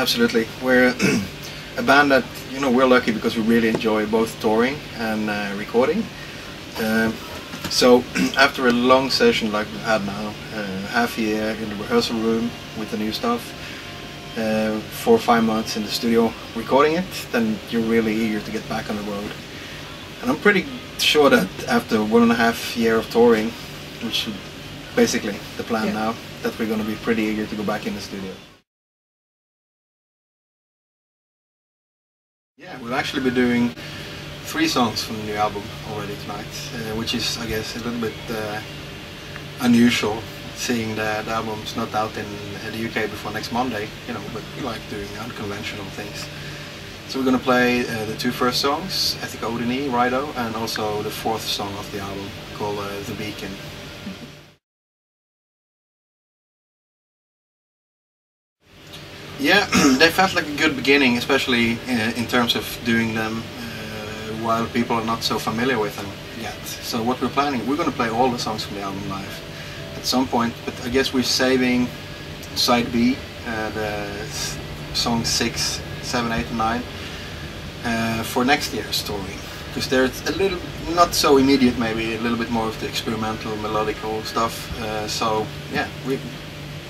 absolutely. We're a band that, you know, we're lucky because we really enjoy both touring and recording. So after a long session like we've had now, half a year in the rehearsal room with the new stuff, 4 or 5 months in the studio recording it, then you're really eager to get back on the road. And I'm pretty sure that after 1.5 years of touring, which is basically the plan now, that we're going to be pretty eager to go back in the studio. Yeah, we'll actually be doing 3 songs from the new album already tonight, which is, I guess, a little bit unusual, seeing that the album's not out in the UK before next Monday, you know, but we like doing unconventional things. So we're going to play the 2 first songs, Ethic Odini, Rido, and also the 4th song of the album called The Beacon. Yeah, they felt like a good beginning, especially in terms of doing them while people are not so familiar with them yet. So what we're planning, we're going to play all the songs from the album live at some point, but I guess we're saving side B, the songs 6, 7, 8 and 9 for next year's touring, because there's a little, not so immediate maybe, a little bit more of the experimental melodical stuff. So yeah,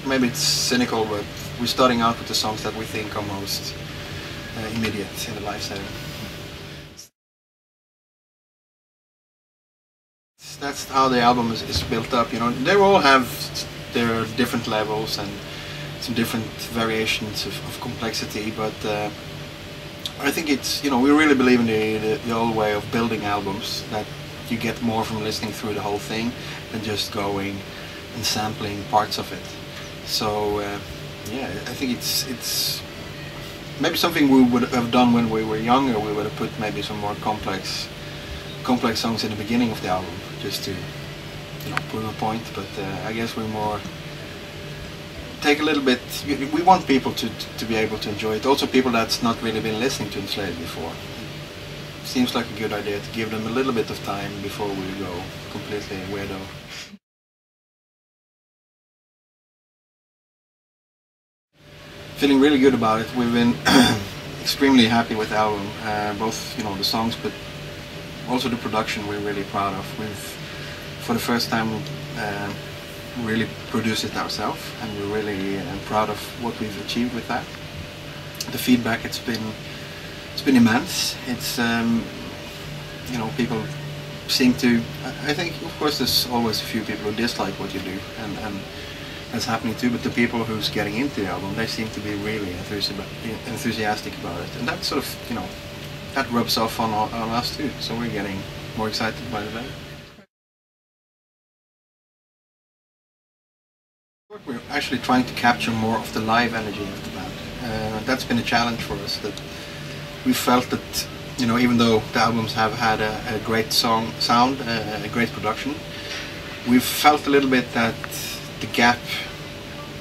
maybe it's cynical, but we're starting out with the songs that we think are most immediate in the live setting. That's how the album is built up, you know. They all have their different levels and some different variations of complexity, but I think it's, you know, we really believe in the old way of building albums, that you get more from listening through the whole thing than just going and sampling parts of it. So yeah, I think it's maybe something we would have done when we were younger. We would have put maybe some more complex songs in the beginning of the album, just to, you know, prove a point. But I guess we're more take a little bit. We want people to be able to enjoy it. Also, people that's not really been listening to Enslaved before. It seems like a good idea to give them a little bit of time before we go completely weirdo. Feeling really good about it. We've been extremely happy with the album, both, you know, the songs, but also the production. We're really proud of. We've, for the first time, really produced it ourselves, and we're really proud of what we've achieved with that. The feedback, it's been immense. It's you know, people seem to. I think, of course, there's always a few people who dislike what you do, and that's happening too, but the people who's getting into the album, they seem to be really enthusiastic about it, and that sort of, you know, that rubs off on us too, so we're getting more excited by the band. We're actually trying to capture more of the live energy of the band. That's been a challenge for us, that we felt that, you know, even though the albums have had a great sound, a great production, we've felt a little bit that the gap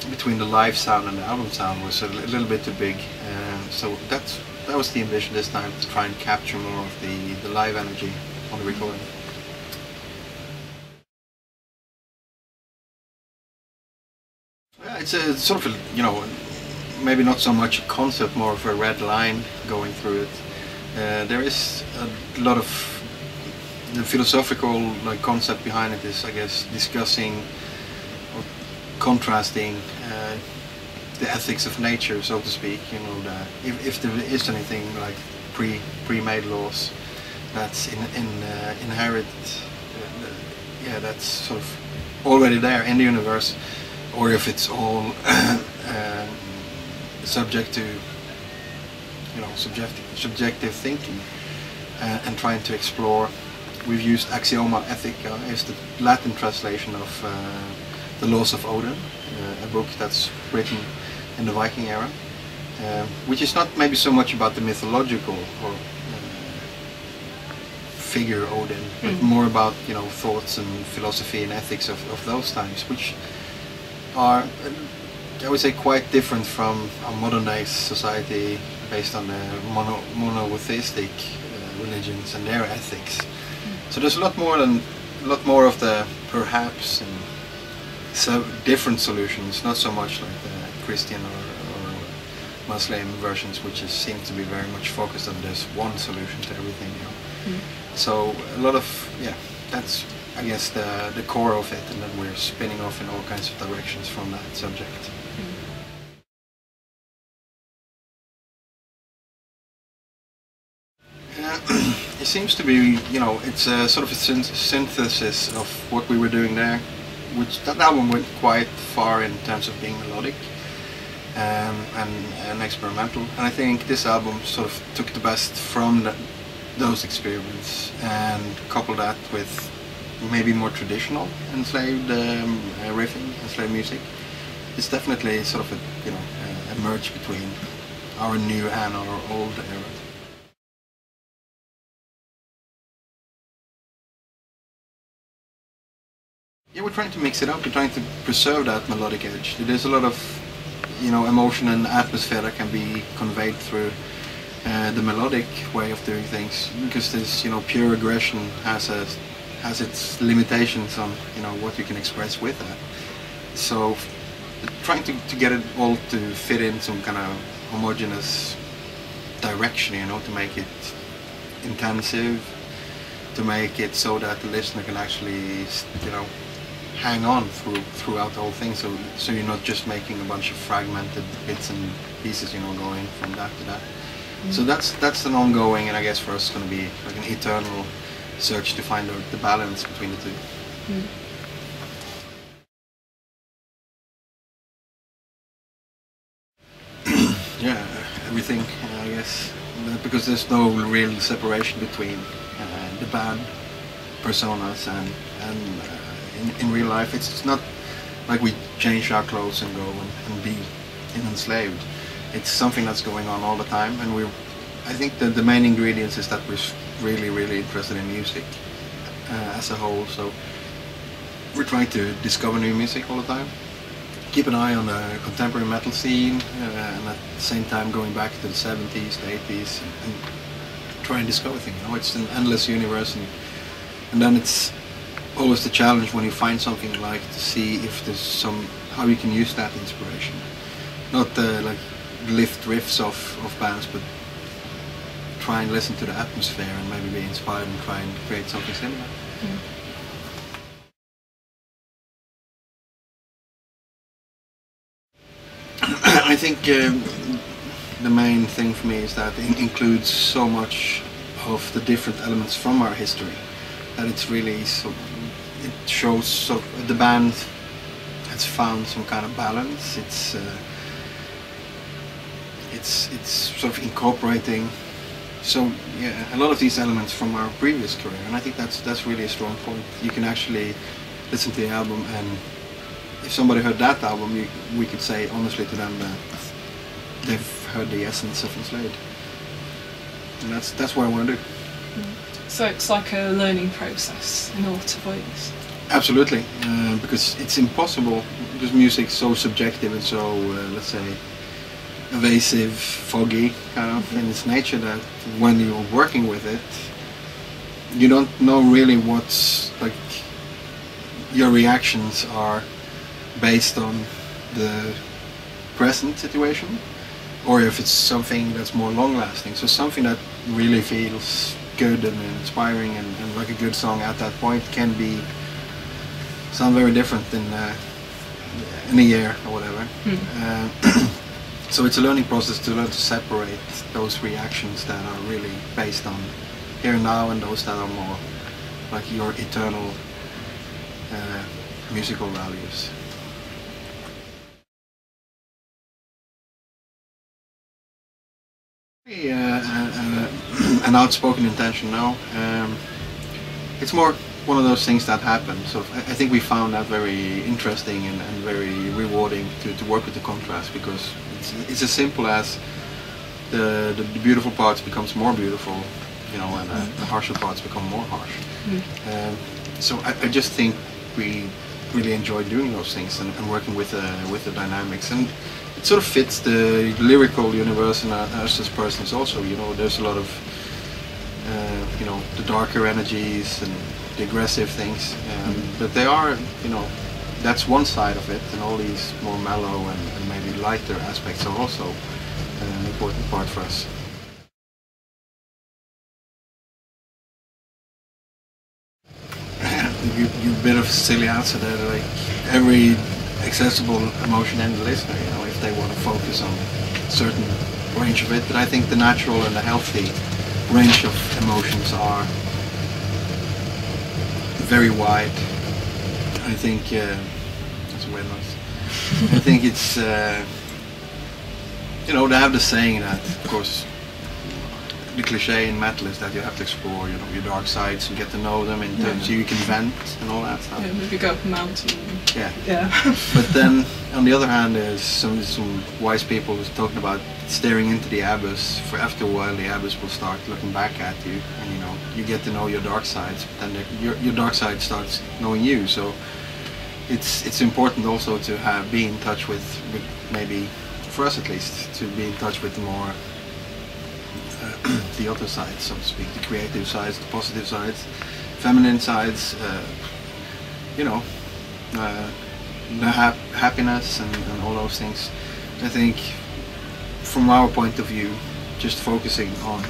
between the live sound and the album sound was a little bit too big, so that was the ambition this time, to try and capture more of the live energy on the recording. Yeah, it's a sort of a, you know, maybe not so much a concept, more of a red line going through it. There is a lot of the philosophical, like, concept behind it is, I guess, discussing, contrasting the ethics of nature, so to speak. You know, if there is anything like pre-made laws that's inherent, yeah, that's sort of already there in the universe, or if it's all subject to, you know, subjective thinking, and trying to explore. We've used Axioma Ethica, is the Latin translation of The Laws of Odin, a book that's written in the Viking era, which is not maybe so much about the mythological or figure Odin, but more about, you know, thoughts and philosophy and ethics of those times, which are, I would say, quite different from our modern day society based on the monotheistic religions and their ethics. So there's a lot more of the perhaps and so different solutions, not so much like the Christian or Muslim versions, which seem to be very much focused on this one solution to everything. So a lot of, that's I guess the core of it, and then we're spinning off in all kinds of directions from that subject. It seems to be, it's a sort of a synthesis of what we were doing there, which that album went quite far in terms of being melodic and experimental. And I think this album sort of took the best from those experiments and coupled that with maybe more traditional Enslaved riffing, Enslaved music. It's definitely sort of a merge between our new and our old era. Yeah, we're trying to mix it up. We're trying to preserve that melodic edge. There's a lot of, emotion and atmosphere that can be conveyed through the melodic way of doing things, because this, pure aggression has its limitations on, what you can express with that. So, trying to get it all to fit in some kind of homogeneous direction, to make it intensive, to make it so that the listener can actually, hang on throughout the whole thing, so you're not just making a bunch of fragmented bits and pieces, going from that to that. So that's an ongoing, and I guess for us it's going to be like an eternal search to find the balance between the two. Yeah, everything, I guess, because there's no real separation between the band personas and in real life. It's not like we change our clothes and go and be Enslaved. It's something that's going on all the time, and I think that the main ingredients is that we're really interested in music as a whole. So we're trying to discover new music all the time, keep an eye on the contemporary metal scene, and at the same time going back to the 70s, the 80s, and try and discover things. It's an endless universe, and then it's always the challenge when you find something like to see if there's how you can use that inspiration. Not like lift riffs of bands, but try and listen to the atmosphere and maybe be inspired and try and create something similar. I think the main thing for me is that it includes so much of the different elements from our history that it's really it shows the band has found some kind of balance. It's sort of incorporating a lot of these elements from our previous career, and I think that's really a strong point. You can actually listen to the album, and if somebody heard that album, we could say honestly to them that they've heard the essence of Enslaved, and that's what I want to do. So it's like a learning process in order to voice. Absolutely, because it's impossible, because music's so subjective and so, let's say, evasive, foggy kind of in its nature, that when you're working with it, you don't know really what's, like, your reactions are based on the present situation, or if it's something that's more long-lasting. So something that really feels good and inspiring and like a good song at that point can sound very different in a year or whatever. So it's a learning process to learn to separate those reactions that are really based on here and now, and those that are more like your eternal musical values. An outspoken intention now. It's more one of those things that happen. So I think we found that very interesting and very rewarding to work with the contrast, because it's as simple as the beautiful parts becomes more beautiful, and the harsher parts become more harsh. So I just think we really enjoy doing those things and working with the dynamics, and it sort of fits the lyrical universe and us as persons also. There's a lot of the darker energies and the aggressive things, but they are, that's one side of it, and all these more mellow and maybe lighter aspects are also important part for us. You bit of a silly answer there, like every accessible emotion and the listener, you know, if they want to focus on a certain range of it, but I think the natural and the healthy range of emotions are very wide. I think that's a weird noise. I think it's you know, they have the saying that, of course, the cliche in metal is that you have to explore, you know, your dark sides and get to know them, and so you can vent and all that stuff. Yeah, maybe go up a mountain. Yeah. Yeah. But then, on the other hand, there's some wise people who's talking about staring into the abyss. For after a while, the abyss will start looking back at you, and you know, you get to know your dark sides. But then your dark side starts knowing you. So it's important also to be in touch with maybe, for us at least, to be in touch with the more the other sides, so to speak, the creative sides, the positive sides, feminine sides, you know, the happiness and all those things. I think from our point of view, just focusing on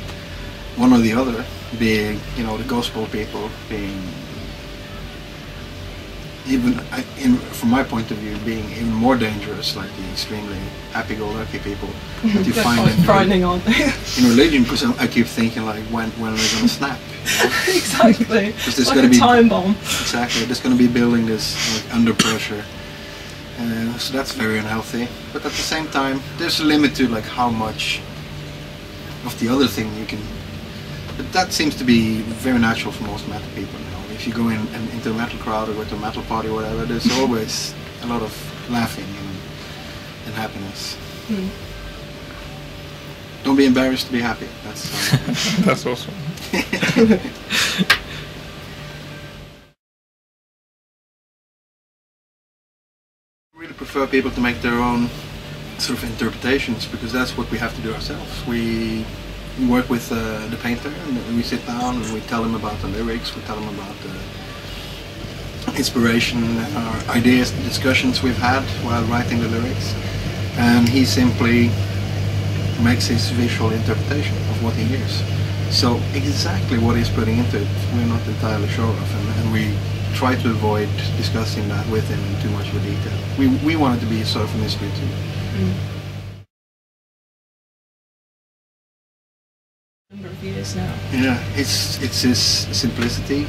one or the other, being, you know, the gospel people, being even, from my point of view, being even more dangerous, like the extremely happy-go-lucky people that you find in religion. Because I keep thinking, like, when are they going to snap? You know? Exactly. It's like a time bomb. Exactly. There's going to be building this like, under pressure, so that's very unhealthy. But at the same time, there's a limit to like how much of the other thing you can. But that seems to be very natural for most metal people. You know? If you go into a metal crowd or go to a metal party or whatever, there's always a lot of laughing and happiness. Mm. Don't be embarrassed to be happy. That's that's awesome. I really prefer people to make their own sort of interpretations, because that's what we have to do ourselves. We work with the painter, and we sit down and we tell him about the lyrics, we tell him about the inspiration, our ideas, the discussions we've had while writing the lyrics, and he simply makes his visual interpretation of what he hears. So exactly what he's putting into it, we're not entirely sure of, and we try to avoid discussing that with him in too much of a detail. We want it to be sort of a mystery too. Mm. Number of years now. Yeah, it's his simplicity,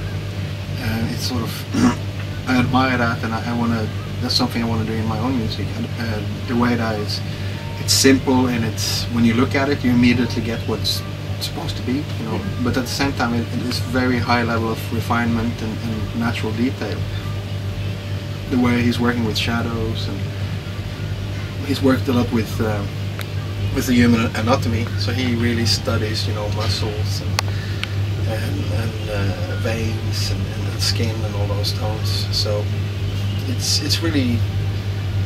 and it's sort of I admire that, and I want to. That's something I want to do in my own music. The way that it's simple, and it's when you look at it, you immediately get what's supposed to be, you know. But at the same time, it is very high level of refinement and natural detail. The way he's working with shadows, and he's worked a lot with the human anatomy, so he really studies, you know, muscles and veins and skin and all those tones. So it's really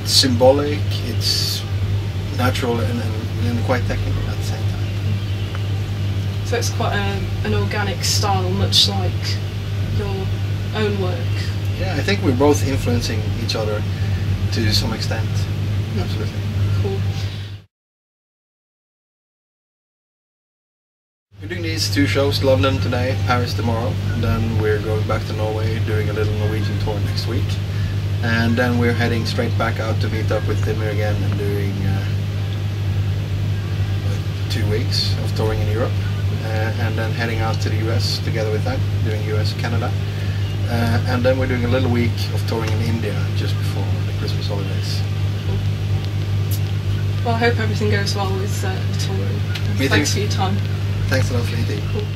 symbolic, it's natural and quite technical at the same time. So it's quite an organic style, much like your own work. Yeah, I think we're both influencing each other to some extent. Absolutely. Cool. We're doing these two shows, London today, Paris tomorrow, and then we're going back to Norway, doing a little Norwegian tour next week. And then we're heading straight back out to meet up with Dimir again and doing 2 weeks of touring in Europe. And then heading out to the US together with that, doing US, Canada. And then we're doing a little week of touring in India just before the Christmas holidays. Cool. Well, I hope everything goes well with the touring. Thanks for your time. Thanks a lot, Lady. Cool.